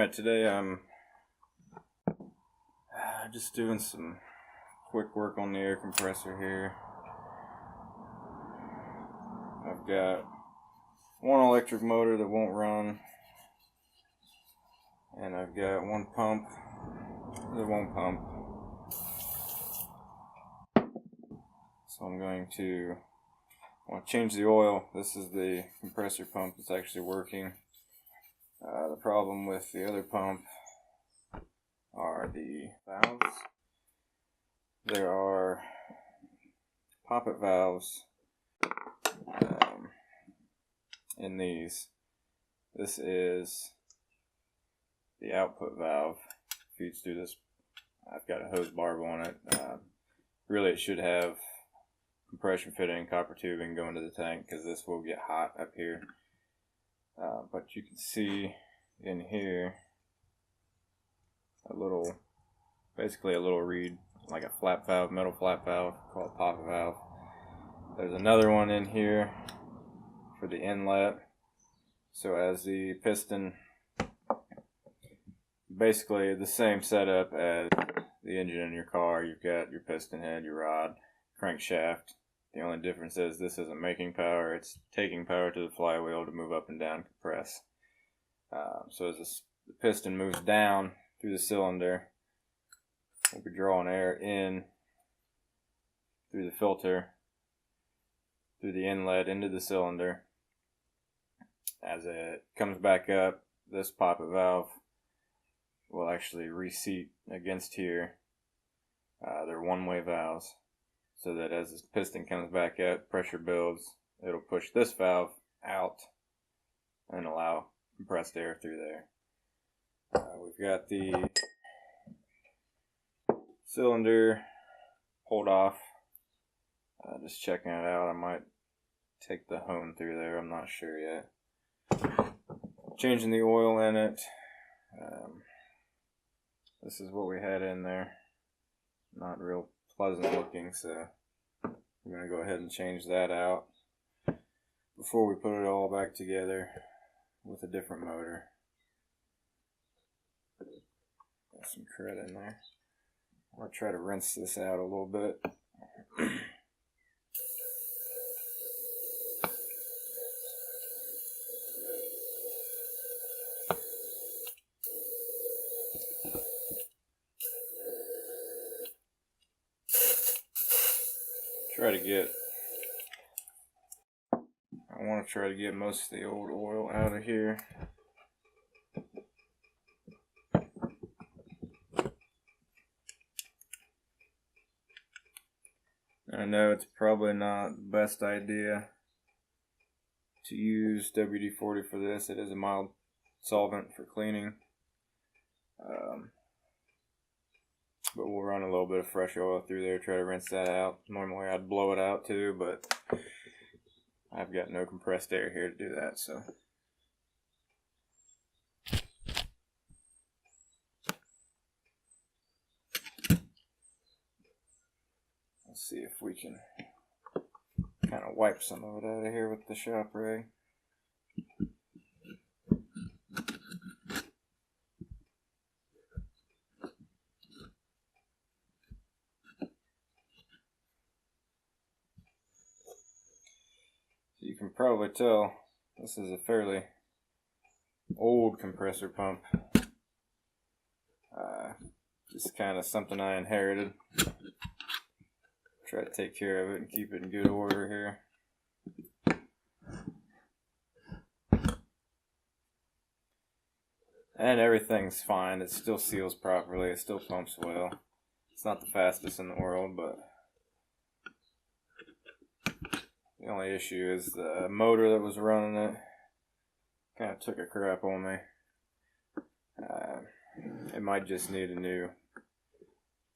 Alright, today I'm just doing some quick work on the air compressor here. I've got one electric motor that won't run, and I've got one pump that won't pump. So I'm going to change the oil. This is the compressor pump that's actually working. The problem with the other pump are the valves. There are poppet valves in these. This is the output valve. Feeds through this. I've got a hose barb on it. Really, it should have compression fitting, copper tubing going to the tank, because this will get hot up here. But you can see in here basically a little reed, like a flap valve, metal flap valve, called a poppet valve. There's another one in here for the inlet. So as the piston, basically the same setup as the engine in your car. You've got your piston head, your rod, crankshaft. The only difference is this isn't making power, it's taking power to the flywheel to move up and down, compress. So as the piston moves down through the cylinder, we'll be drawing air in through the filter, through the inlet into the cylinder. As it comes back up, this poppet valve will actually reseat against here. They're one-way valves, so that as this piston comes back up, pressure builds, it'll push this valve out and allow compressed air through there. We've got the cylinder pulled off. Just checking it out. I might take the hone through there, I'm not sure yet. Changing the oil in it. This is what we had in there. Not real pleasant looking, so I'm going to go ahead and change that out before we put it all back together with a different motor. Got some crud in there. I'm going to try to rinse this out a little bit. I want to try to get most of the old oil out of here. I know it's probably not the best idea to use WD-40 for this. It is a mild solvent for cleaning. But we'll run a little bit of fresh oil through there, try to rinse that out. Normally I'd blow it out too, but I've got no compressed air here to do that, so. Let's see if we can kind of wipe some of it out of here with the shop rag. You can probably tell this is a fairly old compressor pump. Just kind of something I inherited. Try to take care of it and keep it in good order here. And everything's fine. It still seals properly. It still pumps well. It's not the fastest in the world, but the only issue is the motor that was running it kind of took a crap on me. It might just need a new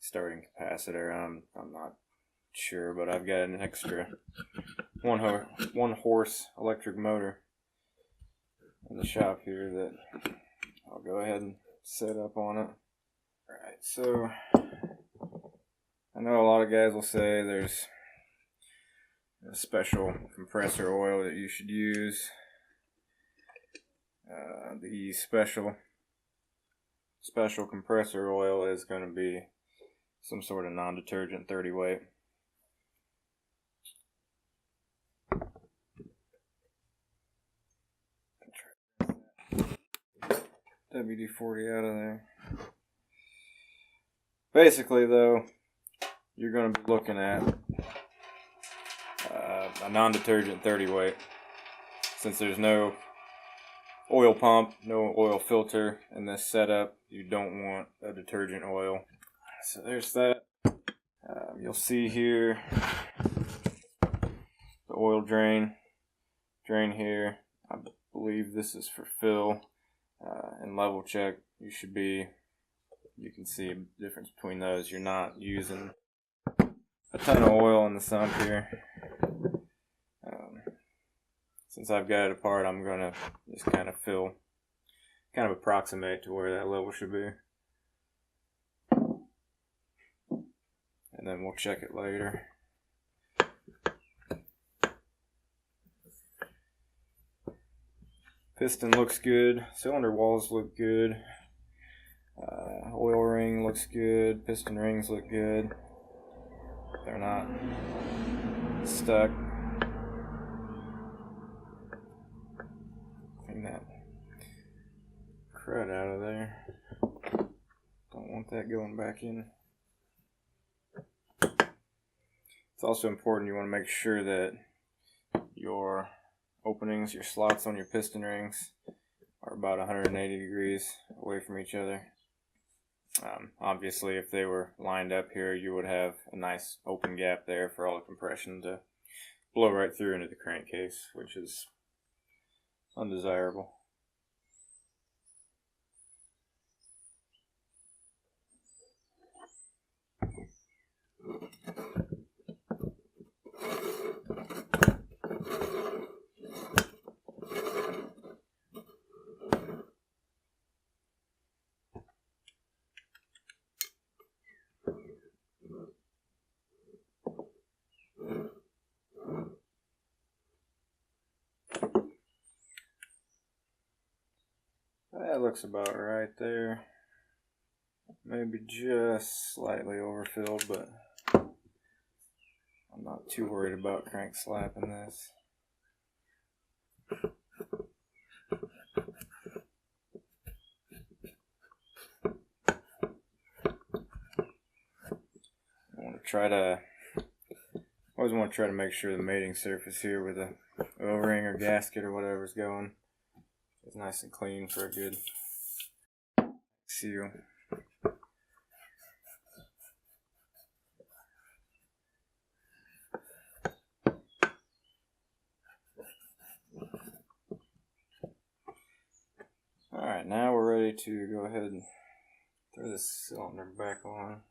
starting capacitor. I'm not sure, but I've got an extra one horse electric motor in the shop here that I'll go ahead and set up on it. Alright, so I know a lot of guys will say there's a special compressor oil that you should use, the special. special compressor oil is going to be some sort of non-detergent 30 weight. WD-40 out of there. Basically though, you're going to be looking at a non-detergent 30 weight. Since there's no oil pump, no oil filter in this setup, you don't want a detergent oil. So there's that. You'll see here the oil drain here. I believe this is for fill. And level check, you can see a difference between those. You're not using a ton of oil in the sump here. Since I've got it apart, I'm going to just kind of approximate to where that level should be. And then we'll check it later. Piston looks good. Cylinder walls look good. Oil ring looks good. Piston rings look good. They're not stuck. Clean that crud out of there. Don't want that going back in. It's also important, you want to make sure that your openings, your slots on your piston rings are about 180 degrees away from each other. Obviously, if they were lined up here, you would have a nice open gap there for all the compression to blow right through into the crankcase, which is undesirable. That looks about right there. Maybe just slightly overfilled, but I'm not too worried about crank slapping this. Always want to try to make sure the mating surface here with the O-ring or gasket or whatever's going is nice and clean for a good seal. Alright, now we're ready to go ahead and throw this cylinder back on.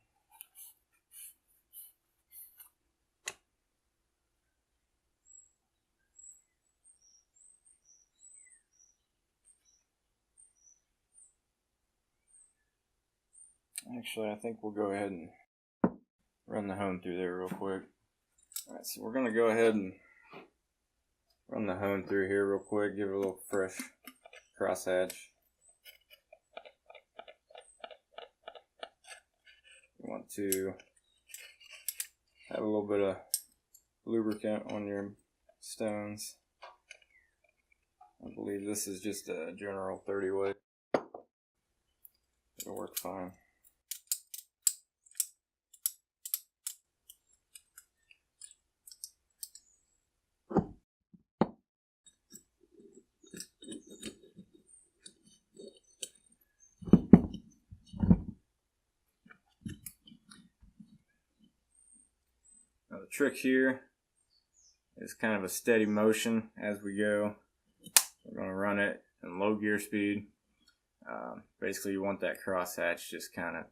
Actually, I think we'll go ahead and run the hone through there real quick. Alright, so we're going to go ahead and run the hone through here real quick, give it a little fresh crosshatch. You want to have a little bit of lubricant on your stones. I believe this is just a general 30 weight. It'll work fine. Now the trick here is kind of a steady motion as we go. We're going to run it in low gear speed. Basically, you want that crosshatch just kind of,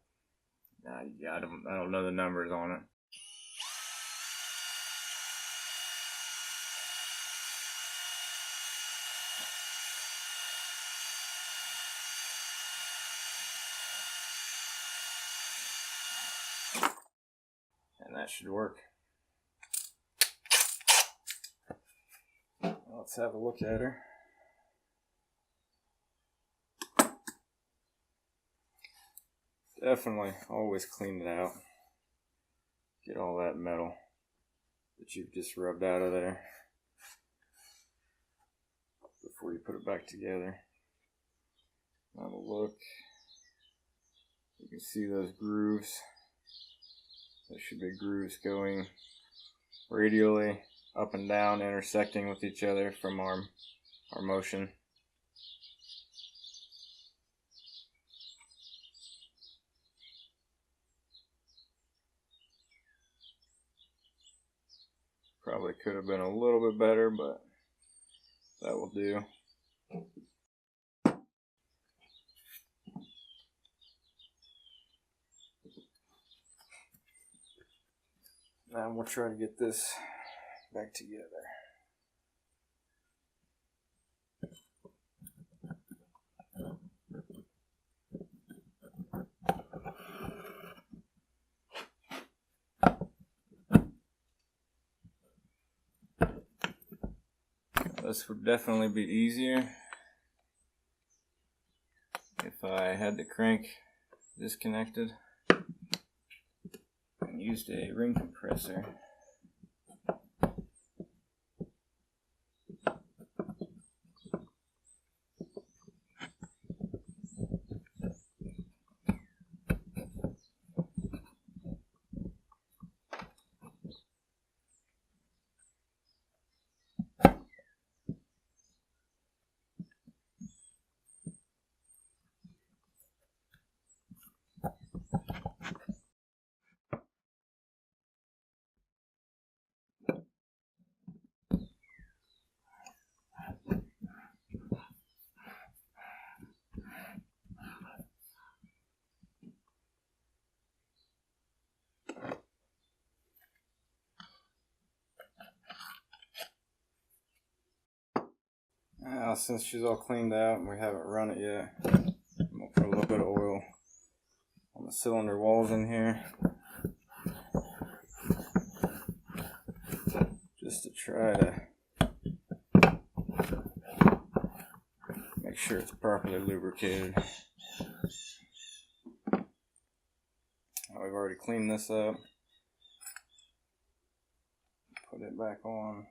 I don't know the numbers on it. And that should work. Let's have a look at her. Definitely always clean it out. Get all that metal that you've just rubbed out of there before you put it back together. Have a look. You can see those grooves. There should be grooves going radially up and down, intersecting with each other from our motion. Probably could have been a little bit better, but that will do. Now we'll try to get this back together. This would definitely be easier if I had the crank disconnected and used a ring compressor. Now, since she's all cleaned out and we haven't run it yet, I'm going to put a little bit of oil on the cylinder walls in here, just to try to make sure it's properly lubricated. Now, we've already cleaned this up. Put it back on.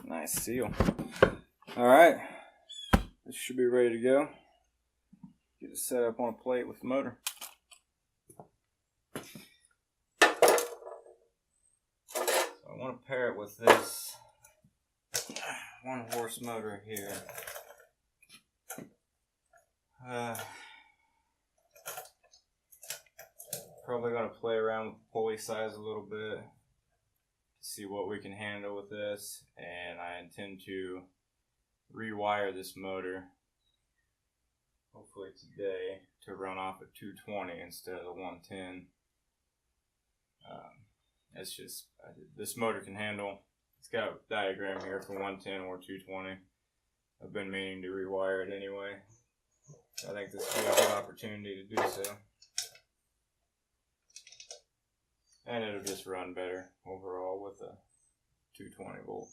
Nice seal. Alright, this should be ready to go. Get it set up on a plate with the motor. So I want to pair it with this 1-horse motor here. Probably going to play around with the pulley size a little bit to see what we can handle with this, and I intend to rewire this motor hopefully today to run off at 220 instead of the 110. It's just, this motor can handle, it's got a diagram here for 110 or 220. I've been meaning to rewire it anyway. I think this will be a good opportunity to do so. And it'll just run better overall with a 220 volt.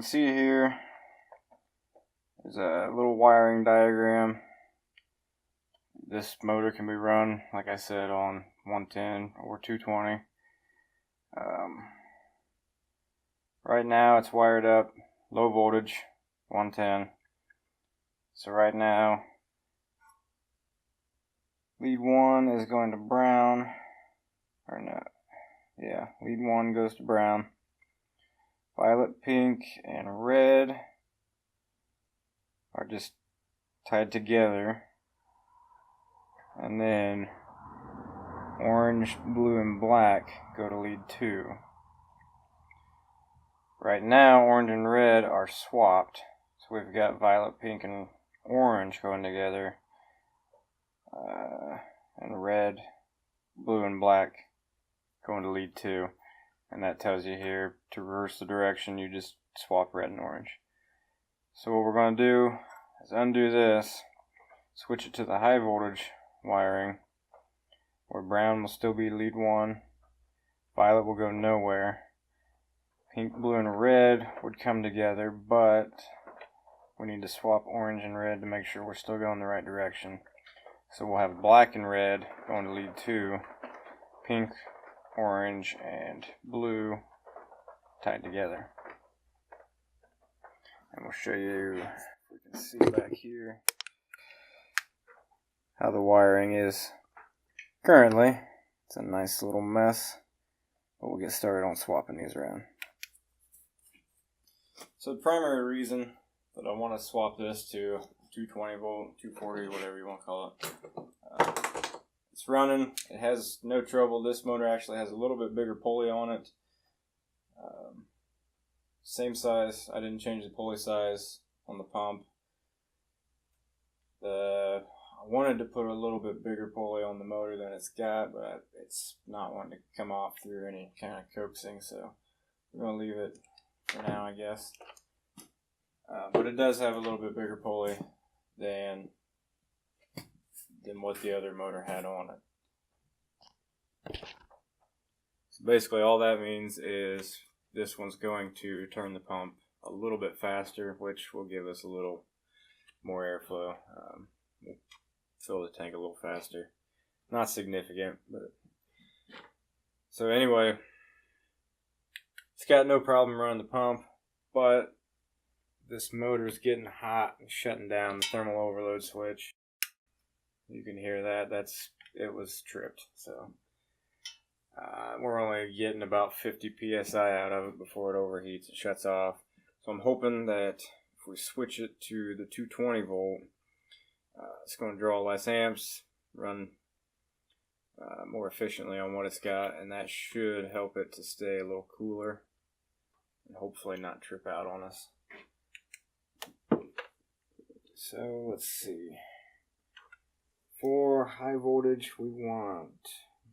can see here is a little wiring diagram. This motor can be run, like I said, on 110 or 220. Right now it's wired up low voltage 110. So right now lead 1 is going to brown, or no, yeah, lead 1 goes to brown. Violet, pink, and red are just tied together, and then orange, blue, and black go to lead 2. Right now, orange and red are swapped, so we've got violet, pink, and orange going together, and red, blue, and black going to lead 2. And that tells you here to reverse the direction, you just swap red and orange. So what we're going to do is undo this, switch it to the high voltage wiring, where brown will still be lead 1, violet will go nowhere, pink, blue, and red would come together, but we need to swap orange and red to make sure we're still going the right direction. So we'll have black and red going to lead 2, pink, orange, and blue tied together. And we'll show you, if we can see back here, how the wiring is currently. It's a nice little mess, but we'll get started on swapping these around. So the primary reason that I want to swap this to 220 volt, 240, whatever you want to call it, it's running, it has no trouble. This motor actually has a little bit bigger pulley on it. Same size, I didn't change the pulley size on the pump. I wanted to put a little bit bigger pulley on the motor than it's got, but it's not wanting to come off through any kind of coaxing, so we're going to leave it for now, I guess. But it does have a little bit bigger pulley than what the other motor had on it. So basically all that means is this one's going to turn the pump a little bit faster, which will give us a little more airflow. We'll fill the tank a little faster. Not significant, but so anyway, it's got no problem running the pump, but this motor is getting hot and shutting down the thermal overload switch. You can hear that. It was tripped. So we're only getting about 50 psi out of it before it overheats and shuts off. So I'm hoping that if we switch it to the 220 volt, it's going to draw less amps, run more efficiently on what it's got, and that should help it to stay a little cooler and hopefully not trip out on us. So let's see. For high voltage, we want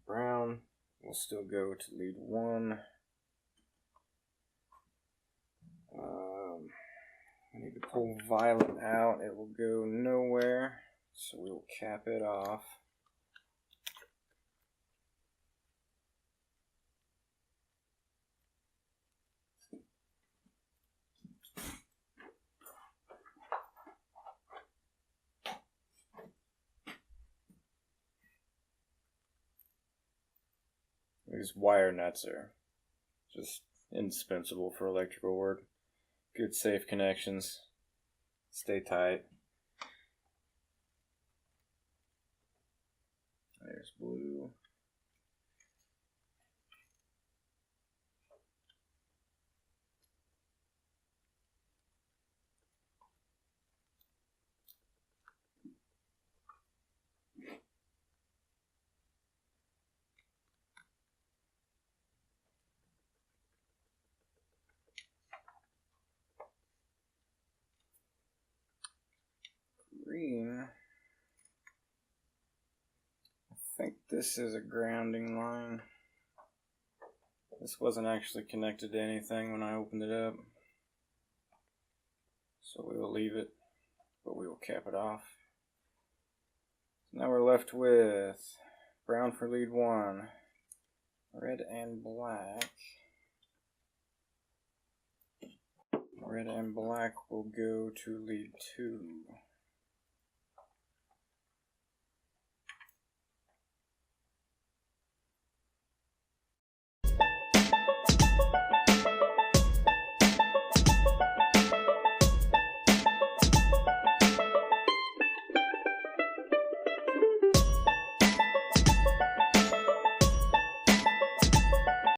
brown. We'll still go to lead 1. We need to pull violet out. It will go nowhere, so we will cap it off. These wire nuts are just indispensable for electrical work. Good safe connections. Stay tight. There's blue. Green. I think this is a grounding line. This wasn't actually connected to anything when I opened it up, so we will leave it, but we will cap it off. Now we're left with brown for lead 1, red and black Red and black will go to lead 2.